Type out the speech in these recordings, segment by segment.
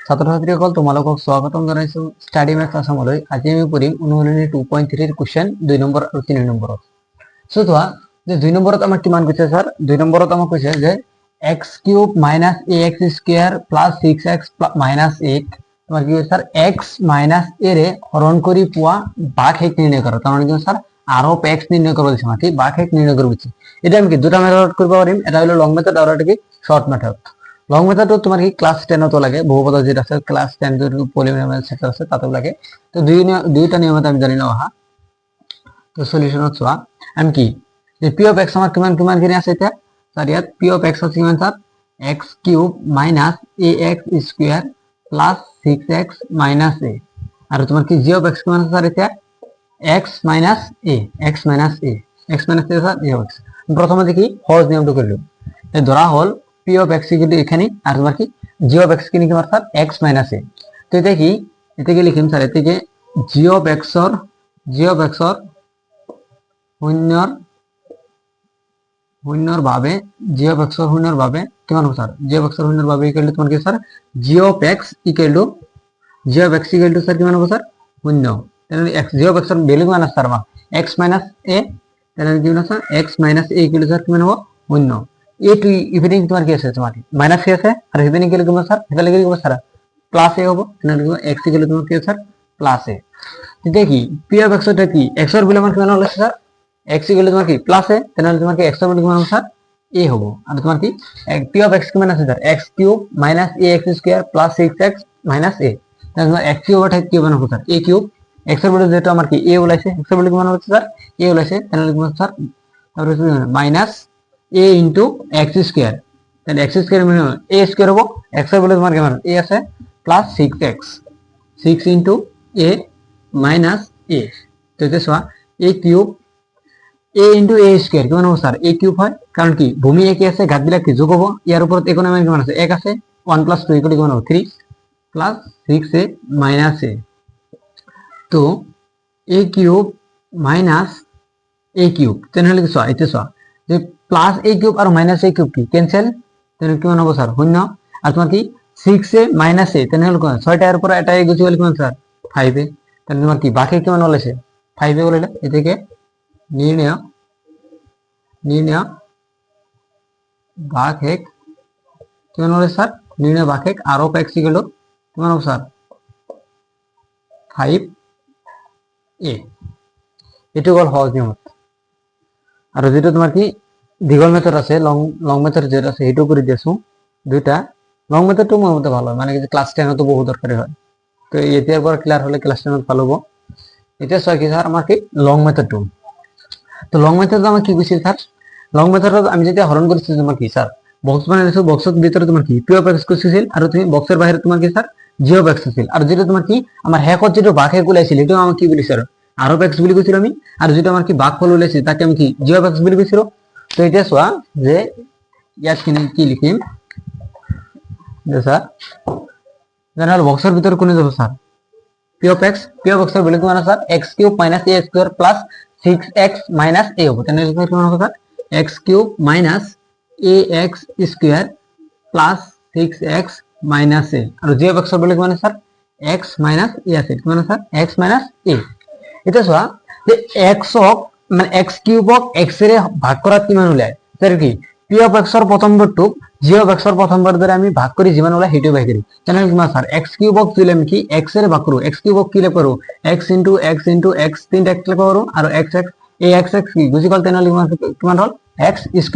ছাত্ৰ-ছাত্ৰীসকল তোমালোকক স্বাগতম জনাইছো ষ্টাডি মেথছ আসামলৈ। আজি আমি পঢ়িম অনুশীলনী 2.3 ৰ কুৱেশ্যন 2 নম্বৰ আৰু 3 নম্বৰত। সো চোৱা যে 2 নম্বৰত আমাক কিমান কৈছে স্যাৰ? 2 নম্বৰত আমাক কৈছে যে x³ - ax² + 6x - 8 তোমাৰ কি কৈছে স্যাৰ x - a ৰে হৰণ কৰি পোৱা ভাগশেষ নিৰ্ণয় কৰা। তাৰ মানে কি স্যাৰ আৰোপ x নিৰ্ণয় কৰিব দিছে মাটি ভাগশেষ নিৰ্ণয় কৰিব দিছে। এটা আমি কি দুটা মেথড কৰিব পাৰিম, এটা হলো লং মেথড আৰু এটা কি শৰ্ট মেথড। লং মেথডটো তোমাৰ কি ক্লাস 10 তো লাগে, বহুপদ যেটা আছে ক্লাস 10 ৰ পলিনোমিয়াল সেক্টর আছে তাতেও লাগে। তো দুইটা নিয়মত আমি জানি লও আহা। তো সলিউশনত চোৱা আমি কি যে p of x আমাৰ কিমান কিমান খিনি আছে এটা স্যার ইয়াত p of x আছে কিমান sir x³ - ax² + 6x - a আৰু তোমাৰ কি g of x কিমান আছে স্যার এটা x - a x - a x - a sir g of x। প্রথমে দেখি সহজ নিয়মটো কৰিলো। এই ধৰা হল p of x কিন্তু এখানে আর তোমার কি g of x কিনে কি মার স্যার x - a। তো এটা কি এটাকে লিখিম স্যার এটাকে g of x অর শূন্যর ভাবে g of x অর শূন্যর ভাবে কিমান হবে স্যার g of x অর শূন্যর ভাবে ইকুয়াল টু তোমার কি sir g of x equal to sir কিমান হবে স্যার শূন্য। তাহলে x g of x এর ভ্যালু কিমান আছে স্যার আমার x - a তাহলে কি হবে sir x - a equal to sir কিমান হবে শূন্য। এ টু ইভিনিং তোমার কি আছে তোমার মাইনাস কি আছে আর ইভিনিং গেলে তোমার স্যার এটা লিখে দিব স্যার প্লাস এ হবে তাহলে লিখব x গেলে তোমার কি স্যার প্লাস এ। দেখি p of x টা কি x এর ভ্যালু কিমান হলো স্যার x গেলে তোমার কি প্লাস এ তাহলে তোমার কি x এর ভ্যালু কিমান হবে স্যার a হবে। আর তোমার কি p of x কিমান আছে sir x³ - ax² + 6x - a তাহলে তোমার x³ ওটা কি হবে স্যার a³ x এর ভ্যালু যেটা আমার কি a ওলাইছে x এর ভ্যালু কিমান হবে স্যার a ওলাইছে তাহলে লিখব স্যার তারপরে মাইনাস a into x², তাহলে x² মানে a² হবো x এর ভ্যালু তোমার কেমন a আছে plus 6x 6 into a minus a। তো এটা সোয়া a³ a into a² কেমন হবে স্যার a³ হয় কারণ কি ভূমি একই আছে ঘাতবিলাক কি যোগ হবো এর উপর এখন আমি কেমন আছে 1 আছে 1 + 2 = কেমন হবে 3 plus 6a minus a। তো a³ minus a³ তাহলে কি সোয়া এটা সোয়া যে প্লাস a³ আর মাইনাস a³ কি ক্যান্সেল তাহলে কিমান হবে স্যার শূন্য। আর তোমার কি 6a minus a তাহলে হলো 6টা এর পর এটা a গুছি হলো কিমান স্যার 5a তাহলে তোমার কি বাকি কিমান হলেছে 5a বলে এটাকে নির্ণয় ভাগশেষ কিমান হলে স্যার নির্ণয় ভাগশেষ আরোপ x = কিমান হবে স্যার 5a। এটু হল সহজ নিয়ম। আর যেটা তোমার কি দীঘল মেথড আছে লং মেথড যেটা আছে এটাও করে দিয়েছো দুইটা। লং মেথডটো মোৰ মতে ভালো হয় মানে কি ক্লাস 10 তো বহু দৰকাৰি হয়। তো এতিয়াৰ পৰা ক্লিয়ার হলে ক্লাস 10 ভালো হ'ব। এটা সয় কি স্যার আমার কি লং মেথডটো। তো লং মেথড আমরা কি বুঝি স্যার লং মেথডত আমি যেটা হরণ করেছি তোমার কি স্যার বক্স বানাইছো বক্সের ভিতরে তোমার কি p of x কইছিল আর তুমি বক্সের বাইরে তোমার কি স্যার g of x ছিল। আর যেটা তোমার কি আমার হ্যাকত যেটা ভাগশেষ গুলাইছিল এটাও আমি কি বলি স্যার আরোপ x বলি কইছিল আমি। আর যেটা আমার কি ভাগফল উলাইছি তাকে আমি কি g of x বলি কইছিল। তো এটা সোয়া যে ইয়াত কি লিখিম যে স্যার জানাল বক্সের ভিতর কোনে যাব স্যার p of x এর ভ্যালু কিমান sir x³ - a² + 6x - a হবে তাহলে কিমান হবে sir x³ - ax² + 6x - a আর g of x এর ভ্যালু কিমান স্যার x - a আছে কিমান স্যার x - a। এটা সোয়া যে x ক মানে x³ ক x এর ভাগ করা কিমান হলে স্যার কি p of x এর প্রথম বর্গটুক g of x এর প্রথম বর্গ ধরে আমি ভাগ করি জীবন হলো হেঁটে বাই করি তাহলে কিমান স্যার x³ ক তুলে আমি কি x এর ভাগ করব x³ ক কি লিখব x into x into x 3টা x লিখব আর x কি বুঝি কল তাহলে কিমান হল x²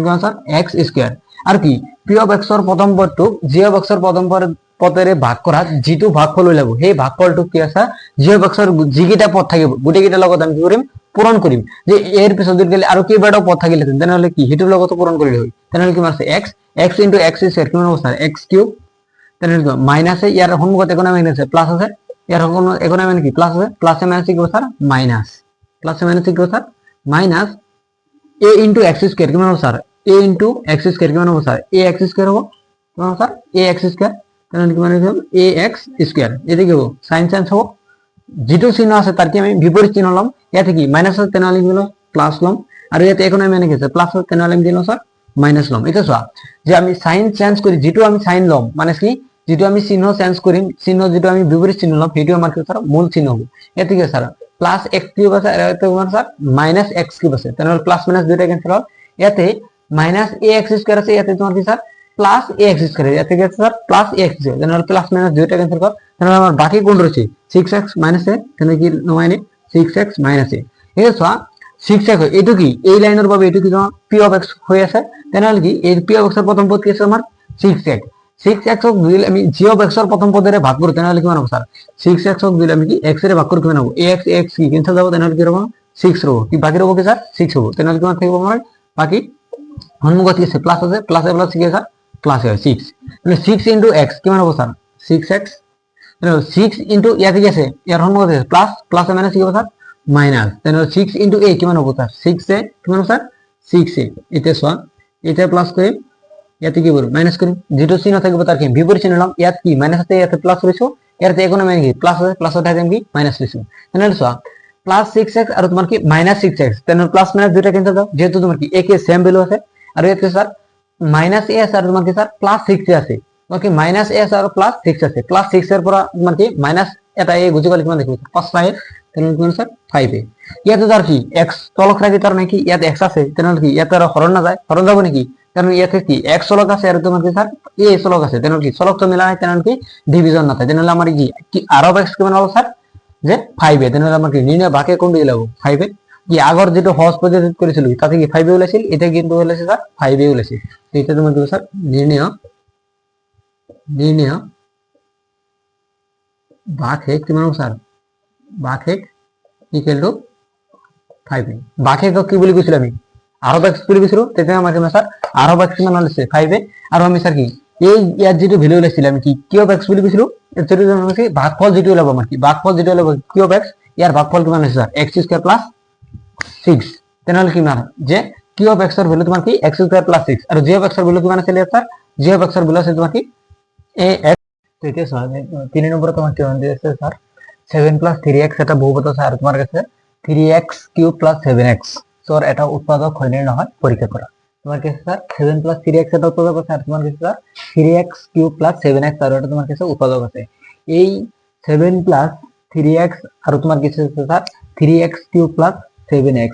কিমান স্যার x² আর কি p of x এর প্রথম পদটুক g of x এর প্রথম পদের ভাগ করা যেটো ভাগফল হইলাব সেই ভাগফলটুক কি আছে g of x এর যিকেইটা পদ থাকিব গুটেকেইটা লগত আমি কি কৰিম পূরণ করিম যে এর পিছত গেলে আর কি বেটা পদ থাকিলে তাহলে কি হেতুর লগত পূরণ করিলে হয় তাহলে কি আছে x into x² কিমান হবে স্যার x³ তাহলে মাইনাস এ ইয়ার সম্মুখত এখন আমি আছে প্লাস আছে ইয়ার এখন আমি কি প্লাস আছে প্লাসে মাইনাসে কি স্যার মাইনাস প্লাসে মাইনাসে কি sir minus a into x² কিমান হবে স্যার a into x² কিমান হবে স্যার ax² হবে কিমান স্যার ax² তাহলে কিমান হবে ax² এদিকে হবে sin হবে যেটো চিহ্ন আছে তার কি আমি বিপরীত চিহ্ন লম ইয়াতে কি মাইনাস আছে তেন লিখব প্লাস লম আর ইয়াতে এখন আমি এনেকে আছে প্লাস তেন লিখব দিলাম স্যার মাইনাস লম। এটা সোয়া যে আমি সাইন চেঞ্জ করি যেটো আমি সাইন লম মানে কি যেটো আমি চিহ্ন চেঞ্জ কৰিম, চিহ্ন যেটো আমি বিপৰীত চিহ্ন লম সেইটো আমাৰ কি স্যাৰ মূল চিহ্ন হ'ব। এতে কি স্যাৰ প্লাস x কিউব আছে আৰু এতে তোমাৰ স্যাৰ মাইনাস x কিউব আছে, তেনেহ'লে প্লাস মাইনাস দুইটা কেনসেল হ'ল। ইয়াতে মাইনাস ax স্কয়ার আছে, ইয়াতে তোমাৰ কি স্যার প্লাস ax স্কয়ার, ইয়াতে কি স্যার প্লাস ax আছে, তেনেহ'লে প্লাস মাইনাস দুইটা কেনসেল হ'ল। তেনেহ'লে আমাৰ বাকি কোন রয়েছে 6x মাইনাস a, তেনে কি নমাইনে 6x মাইনাস a। এই চোৱা 6x এইটো কি এই লাইনৰ বাবে এইটো কি তোমাৰ p of x হৈ আছে, তেনেহ'লে কি এই p of x ৰ প্ৰথম পদ কি আছে আমাৰ 6x। 6x ক যদি আমি g of x ৰ প্ৰথম পদেৰে ভাগ কৰো তেনেহ'লে কিমান হ'ব স্যাৰ 6x ক যদি আমি কি x এৰে ভাগ কৰো কিমান হ'ব, ax কি কেনসেল যাব, তেনেহ'লে কি হ'ব 6 ৰ'ব, কি বাকি ৰ'ব কি স্যাৰ 6 হ'ব। তেনেহ'লে কিমান থাকিব আমাৰ বাকি সন্মুখত কি আছে প্লাস আছে, প্লাস এ প্লাস কি আছে প্লাস হয় 6, মানে 6 into x কিমান হ'ব স্যার 6x। 6 into ইয়াতে কি আছে ইয়াৰ সন্মুখত আছে প্লাস, প্লাস এ মাইনাস কি হ'ব স্যার মাইনাস, তেনেহ'লে 6 into a কিমান হ'ব স্যার 6a, কিমান হ'ব স্যার 6a। এতিয়া চোৱা এটা প্লাস কৰিম, ইয়াতে কি কৰিম মাইনাস কৰিম, যেটো চিহ্ন থাকিব তাৰ কি বিপৰীত চিহ্ন লম, ইয়াত কি মাইনাস আছে ইয়াতে প্লাস লৈছো, ইয়াতে একো নাই কি প্লাস আছে, প্লাস উঠাই দিম কি মাইনাস লৈছো। তেনেহ'লে চোৱা প্লাস 6x আৰু তোমাৰ কি মাইনাস 6x, তেনেহ'লে প্লাস মাইনাস দুইটা কেনসেল যাব, যেহেতু তোমাৰ কি একে সেম ভ্যালু আছে আৰু ইয়াতে স্যাৰ মাইনাস a আছে আৰু তোমাৰ কি স্যাৰ প্লাস 6 আছে, তোমাৰ কি মাইনাস a আছে আৰু প্লাস 6 আছে, প্লাস 6 এৰ পৰা তোমাৰ কি মাইনাস এটা a গুজি গ'লে কিমান দেখিব 5 আহে, তেনেহ'লে কিমান স্যার 5a। ইয়াতে তাৰ কি x তলক ৰাখি তাৰ নাকি ইয়াত x আছে, তেনেহ'লে কি ইয়াতে আৰু হৰণ নাযায়, হৰণ যাব নেকি, কাৰণ ইয়াতে কি x চলক আছে আৰু তোমাৰ কি স্যার a চলক আছে, তেনেহ'লে কি চলক তো মিলা নাই, তেনেহ'লে কি ডিভিজন নাথাকে, তেনেহ'লে আমাৰ কি r of x কিমান হ'ব স্যাৰ যে 5a। তেনেহ'লে আমাৰ কি নিৰ্ণয় ভাগে কোনটো ওলাব 5a, কি আগৰ যেটো সহজ পদ্ধতিত কৰিছিল তাতে কি 5a ওলাইছিল, এটা কিন্তু ওলাইছে স্যাৰ 5a ওলাইছে। এটা তোমাৰ কি স্যার নির্ণয় ভাগশেষ কিমান হ'ব স্যার ভাগশেষ ইকুয়াল টু 5a। ভাগশেষক কি বুলি কৈছিল আমি r of x বুলি কৈছিলো, তেতিয়া আমাৰ কিমান স্যাৰ r of x কিমান ওলাইছে 5a, আৰু আমি স্যার কি এই ইয়াত যেটো ভ্যালু ওলাইছিল আমি কি q of x বুলি কৈছিলো, এর জন্য আমরা কি ভাগফল যেটো ওলাব আমাৰ কি ভাগফল যেটো ওলাব q of x, ইয়াৰ ভাগফল কিমান হৈছে স্যাৰ x স্কয়াৰ প্লাস 6, তেনেহ'লে কিমান যে q of x ৰ ভ্যালু তোমাৰ কি x স্কয়াৰ প্লাস 6 আৰু g of x ৰ ভ্যালু কিমান আছিল স্যাৰ g of x ৰ ভ্যালু আছিল তোমাৰ কি ax। তো এতিয়া চোৱা 3 নম্বৰত তোমাৰ কিমান দি আছে স্যাৰ 7 plus 3x এটা বহুপদ আছে আৰু তোমাৰ কাছে 3x কিউব প্লাস 7x তোর এটা উৎপাদক হয় নে নহয় পরীক্ষা করা। তোমার কাছে স্যার 7 plus 3x এটা উৎপাদক আছে আর তোমার কাছে sir 3x cube plus 7x আর এটা তোমার কাছে উৎপাদক আছে। এই 7 plus 3x আর তোমার কাছে sir 3x cube plus 7x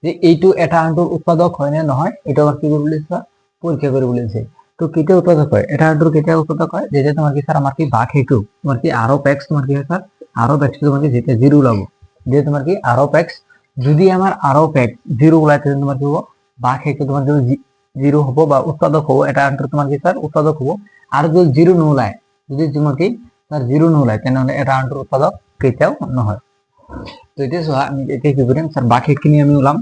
যে এইটো এটা আনটোৰ উৎপাদক হয় নে নহয় এটা আমাৰ কি বলে স্যাৰ পৰীক্ষা কৰে বলেছে। তো কেতিয়া উৎপাদক হয় এটা আনটোৰ কেতিয়া উৎপাদক হয় যেটা তোমার কি স্যার আমার কি ভাগ হেতু তোমার কি r of x তোমার কি স্যার r of x তোমার কি যেটা 0 ওলাবো, যে তোমার কি r of x যদি আমার r of x 0 ওলায় তাহলে তোমার কি হবে ভাগ হেতু তোমার যদি 0 হবো বা উৎপাদক হবো এটা আনটোৰ তোমার কি স্যার উৎপাদক হবো, আর যদি 0 নোলায় যদি তোমার কি স্যার 0 নোলায় তাহলে এটা আনটোৰ উৎপাদক কেতিয়াও নহয়। তো এটা চোৱা আমি এতিয়া কি কৰিম স্যাৰ ভাগ হেতুখিনি আমি ওলাম।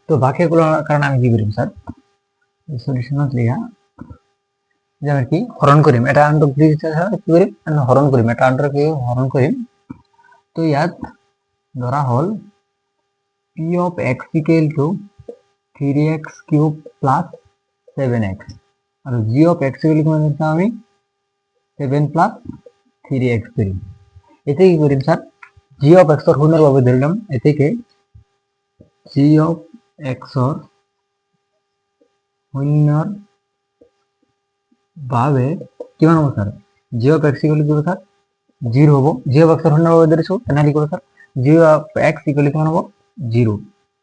তো ভাগ হেতু ওলানোৰ কাৰণে আমি কি কৰিম স্যার সলিউশনত লিখা যে আমি কি হরণ করিম এটা আনটোক কি করিম হরণ করিম এটা আনটোক কি হরণ করিম। তো ইয়াত ধরা হল p of x equal to 3x cube plus 7x আর g of x equal to মানে আমি 7 প্লাস 3x করিম। এতে কি করিম স্যার g of x এর পূর্ণ ভাবে ধরলাম, এতে কি g of x এর পূর্ণর ভাবে কিমান হ'ব sir g of x equal to sir 0 হ'ব, g of x এর পূর্ণ ভাবে ধরিছো তাহলে কি sir g of x equal to কিমান হ'ব 0,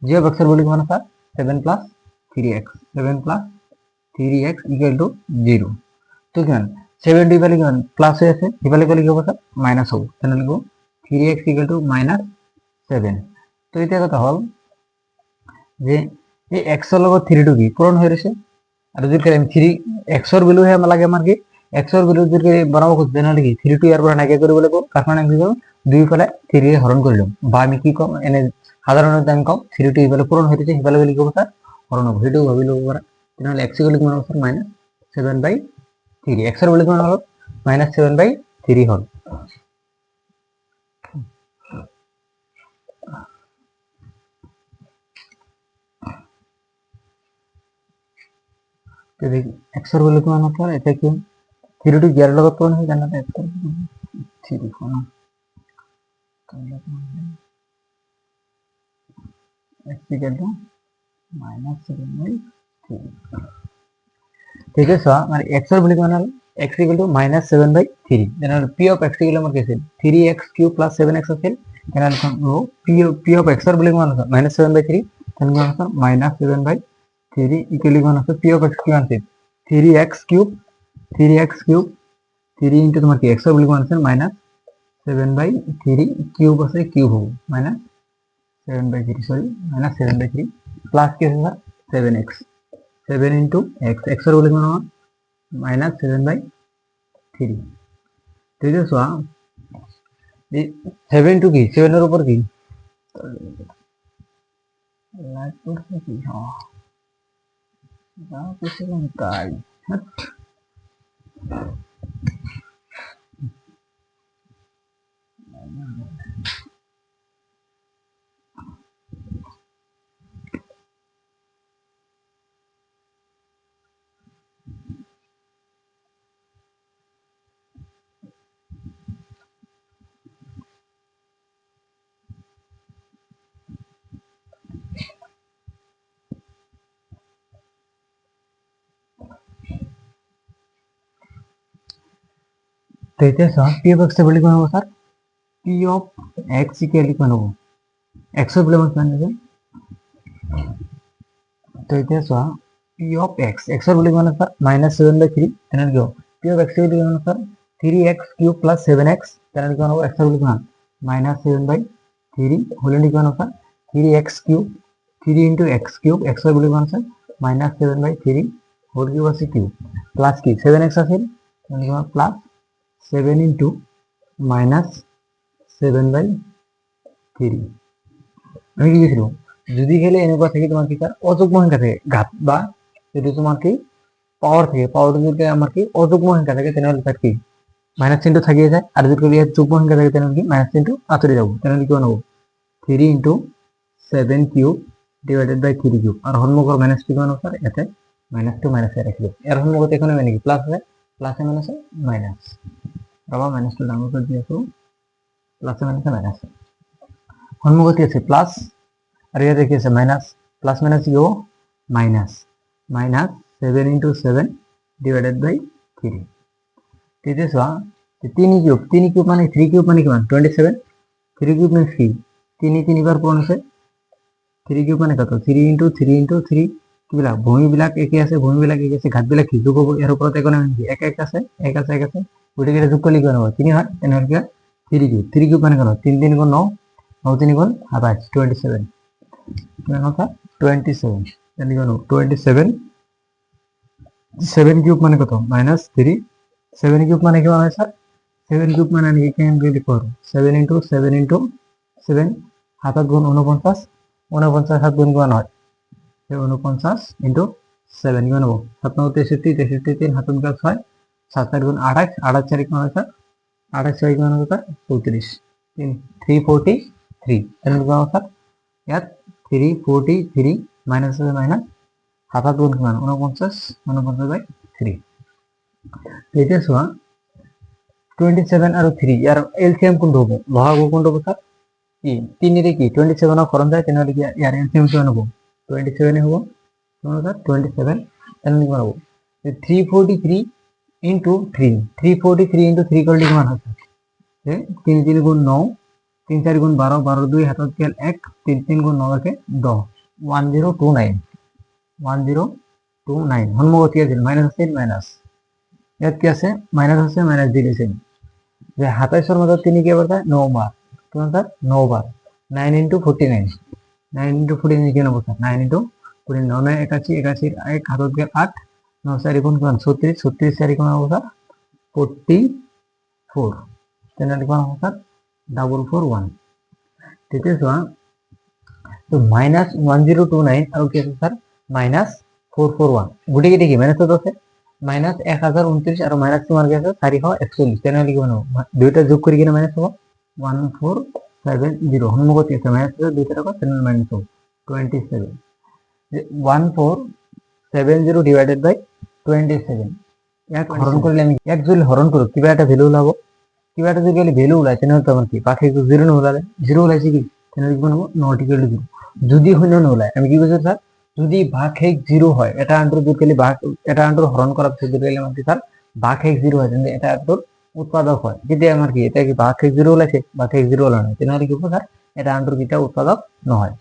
g of x এর ভ্যালু কিমান sir 7 plus 3x 7 plus 3x equal to 0। তো কিমান 7 টি ভ্যালু কিমান প্লাস হয়ে আছে এই ভ্যালু কি হবে স্যার মাইনাস হবে, তাহলে লিখব 3x equal to -7। তো এটা কথা হল যে এই x এর লগত 3 টু কি পূরণ হয়ে রয়েছে আর যদি আমি 3 x এর ভ্যালু হে লাগে আমার কি x এর ভ্যালু যদি বনাবো খুঁজতে না কি 3 টু এর পর নাকি করে বলে কারণ আমি কি করব দুই ফলে 3 এর হরণ করলাম বা আমি কি কম এনে সাধারণত আমি কম 3 টু এই ভ্যালু পূরণ হইতেছে এই ভ্যালু কি করব স্যার হরণ হবে, এটাও ভাবি লব পারা। তাহলে x ইকুয়াল কি হবে স্যার -7/3 x এর ভ্যালু কি হলো -7/3 হল। তো দেখি x এর ভ্যালু কি হলো স্যার এটা কি 3 টু 11 লগত পূরণ হয়ে জানা x 3 কোন x equal to -7/3 ঠিক আছে মানে x এর ভ্যালু কি হলো x ইকুয়াল টু -7/3 তেনেহ'লে p অফ x ইকুয়াল আমাৰ কি আছিল 3x³ + 7x আছিল তেনেহ'লে p অফ x ৰ বুলি কিমান আছে -7/3 তেনেহ'লে আছে -7/3 ইকুয়াল কিমান আছে p অফ x কিমান আছিল 3x³ 3 ইনটু তোমাৰ কি x ৰ বুলি কিমান আছে -7/3 কিউব আছে কিউব হ'ব -7/3 সরি -7/3 প্লাস কি আছে 7x 7 ইনটু x x ৰ বুলি কিমান হ'ব -7/3 ঠিক আছে চোৱা 7 টু কি 7 এর উপর কি লাইট পড়ছে কি যা কিছু তাই तो इथे सर p ऑफ x बली कोण हो sir p of x equal कोण हो x ৰ বুলি কোন আছে तो इथे sir p of x x ৰ বুলি কোন আছে -7/3 তেনে কি p ऑफ x বুলি কোন আছে 3x³ + 7x তেনে কোন হ'ব x ৰ বুলি কোন -7/3 হলে কোন আছে 3x³ 3 into x³ x ৰ বুলি কোন আছে -7/3 হোল কিউব আছে কিউব প্লাস কি 7x আছে তেনে কোন প্লাস 7 into -7/3 আমি কি লিখলো যদি খেলে এনেকুৱা থাকে তোমার কি স্যার অযুগ্ম সংখ্যা থাকে ঘাত বা যদি তোমার কি পাওয়ার থাকে পাওয়ার যদি আমার কি অযুগ্ম সংখ্যা থাকে তাহলে স্যার কি মাইনাস চিহ্ন থাকিয়ে যায় আর যদি এর যুগ্ম সংখ্যা থাকে তাহলে কি মাইনাস চিহ্ন আতরে যাব তাহলে কি হবে 3 into 7³ divided by 3³ are হরমুখর minus কি কোন স্যার এতে -2 - এ রাখলো এর হরমুখত এখানে মানে কি প্লাস আছে প্লাস এ মাইনাস মাইনাস বাবা -2 ডাউনলোড করে দিয়েছো প্লাস এ মাইনাস হরমুখত আছে প্লাস আর ये देखिए से minus plus minus yo minus -7 into 7 divided by 3 ठीक है सो 3 কিউব মানে 3 কিউব মানে কিমান 27 3 কিউব মানে 3 3 বার পূরণ আছে 3 কিউব মানে কত 3 into 3 into 3 কিলা ভূমি বিলাক একে আছে ভূমি বিলাক একে আছে ঘাত বিলাক কি যোগ হ'ব এর উপরতে কোন এক এক আছে ওইটাকে যোগ করলে কি হবে 3 হয় তাহলে কি 3 কিউব মানে কত 3 3 গুণ 9 9 3 গুণ 27 27 তাহলে কোন 27 7 কিউব মানে কত -3 7 কিউব মানে কি হয় স্যার 7 কিউব মানে এখানে লিখো 7 into 7 into 7 7 গুণ 49 49 7 গুণ কোন হয় 49 into 7 গুণ হবে 7 9 63 63 3 7 গুণ 6 7 গুণ 28 28 4 কোন হয় স্যার 28 6 গুণ হবে 34 343 তাহলে কোন হবে স্যার ইয়াত 343 মাইনাস আছে মাইনাস 7 গুণ কিমান 49/3 এতিয়া চোৱা 27 আৰু 3 ইয়াৰ এলসিএম কোনটো হ'ব লহাগু কোনটো হ'ব স্যাৰ কি 3 ৰে কি 27 ৰ হৰণ যায় তেনেহলে কি ইয়াৰ এলসিএম কিমান হ'ব 27 হ'ব কোন স্যার 27 তেনে কিমান হ'ব 343 into 3 343 into 3 করলে কিমান হয় 3 3 গুণ 9 3 4 গুণ 12 12 2 হাতত গেল 1 3 3 গুণ 9 কে 10 1029 1029 হনমুখত কি আছিল মাইনাস আছিল মাইনাস ইয়াত কি আছে মাইনাস আছে মাইনাস দিলেছেন যে 27 এর মধ্যে 3 কি বলতা 9 বার কোন স্যার 9 বার 9 into 49 9 into 49 কি হবে স্যার 9 into 49 81 81 1 হাতত গেল 8 9 4 গুণ 36 36 4 কোন হবে স্যার 44 তেনে কোন হবে স্যার 441 ঠিক আছে তো -1029 আর কি আছে স্যার -441 গুটি কি দেখি মাইনাস তো আছে -1029 আর মাইনাস তোমার কি আছে 441 তেনে লিখি বানাবো দুইটা যোগ করি কিনা মাইনাস হবে 1470 হনমুখত আছে মাইনাস দুইটা টাকা তেনে মাইনাস হবে 27 1470 ডিভাইডেড বাই 27 এক হরণ করলে আমি এক যদি হরণ করব কিবা একটা ভ্যালু লাভ কিবা একটা যদি ভ্যালু উলাই তেনে তো আমার কি পাখি 0 না উলালে 0 উলাইছে কি তেনে লিখব না নট ইকুয়াল টু 0 যদি শূন্য না উলায় আমি কি বুঝছি স্যার যদি ভাগ 0 হয় এটা আন্ডার যদি ভাগ এটা আন্ডার হরণ করার যদি গেলে মানে স্যার ভাগ x জিরো হয় তেন্তে এটা তোর উৎপাদক হয়। যদি আমার কি এটা কি ভাগ x জিরো ওলাইছে ভাগ x জিরো ওলা নয়, তেনেহলে কি হবো স্যার এটা আন্ডার কিটা উৎপাদক নহয়।